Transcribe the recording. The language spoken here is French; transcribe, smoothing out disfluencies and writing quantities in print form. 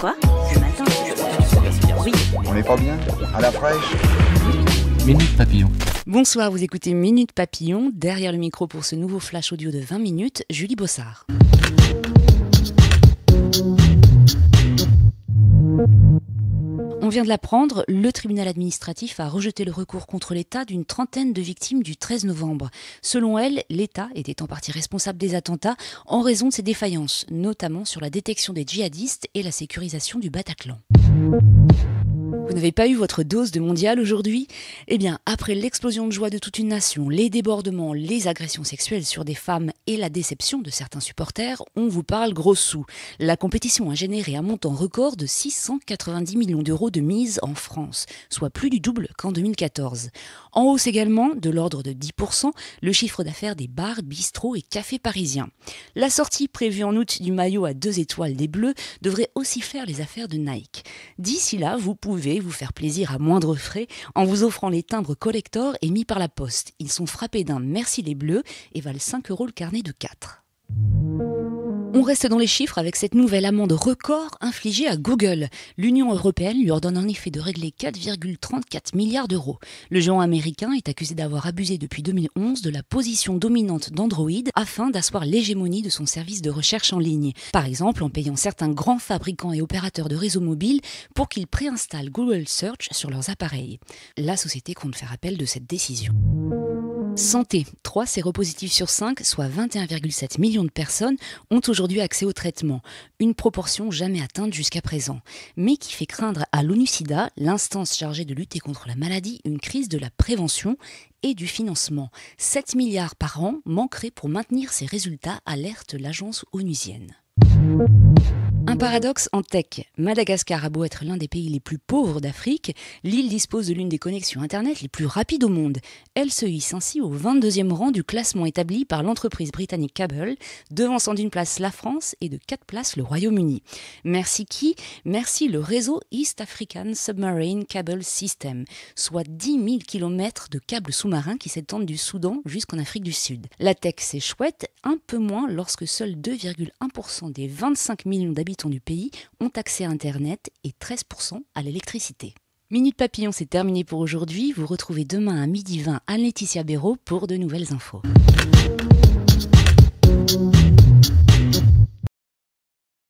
Quoi? Ce matin? Oui. On n'est pas bien? À la fraîche? Minute Papillon. Bonsoir, vous écoutez Minute Papillon. Derrière le micro pour ce nouveau flash audio de 20 minutes, Julie Bossard. On vient de l'apprendre, le tribunal administratif a rejeté le recours contre l'État d'une trentaine de victimes du 13 novembre. Selon elle, l'État était en partie responsable des attentats en raison de ses défaillances, notamment sur la détection des djihadistes et la sécurisation du Bataclan. Vous n'avez pas eu votre dose de mondial aujourd'hui? Eh bien, après l'explosion de joie de toute une nation, les débordements, les agressions sexuelles sur des femmes et la déception de certains supporters, on vous parle gros sous. La compétition a généré un montant record de 690 millions d'euros de mise en France, soit plus du double qu'en 2014. En hausse également, de l'ordre de 10%, le chiffre d'affaires des bars, bistrots et cafés parisiens. La sortie prévue en août du maillot à 2 étoiles des Bleus devrait aussi faire les affaires de Nike. D'ici là, vous pouvez vous faire plaisir à moindre frais en vous offrant les timbres collector émis par la Poste. Ils sont frappés d'un Merci les Bleus et valent 5 € le carnet de 4. On reste dans les chiffres avec cette nouvelle amende record infligée à Google. L'Union européenne lui ordonne en effet de régler 4,34 milliards d'euros. Le géant américain est accusé d'avoir abusé depuis 2011 de la position dominante d'Android afin d'asseoir l'hégémonie de son service de recherche en ligne. Par exemple en payant certains grands fabricants et opérateurs de réseaux mobiles pour qu'ils préinstallent Google Search sur leurs appareils. La société compte faire appel de cette décision. Santé. 3 séropositifs sur 5, soit 21,7 millions de personnes, ont aujourd'hui accès au traitement. Une proportion jamais atteinte jusqu'à présent. Mais qui fait craindre à l'ONU-SIDA, l'instance chargée de lutter contre la maladie, une crise de la prévention et du financement. 7 milliards par an manqueraient pour maintenir ces résultats, alerte l'agence onusienne. Un paradoxe en tech. Madagascar a beau être l'un des pays les plus pauvres d'Afrique, l'île dispose de l'une des connexions Internet les plus rapides au monde. Elle se hisse ainsi au 22e rang du classement établi par l'entreprise britannique Cable, devançant d'une place la France et de 4 places le Royaume-Uni. Merci qui? Merci le réseau East African Submarine Cable System, soit 10 000 km de câbles sous-marins qui s'étendent du Soudan jusqu'en Afrique du Sud. La tech, c'est chouette, un peu moins lorsque seuls 2,1% des 25 millions d'habitants du pays ont accès à Internet et 13% à l'électricité. Minute Papillon, c'est terminé pour aujourd'hui. Vous retrouvez demain à 12h20 Anne-Laetitia Béraud pour de nouvelles infos.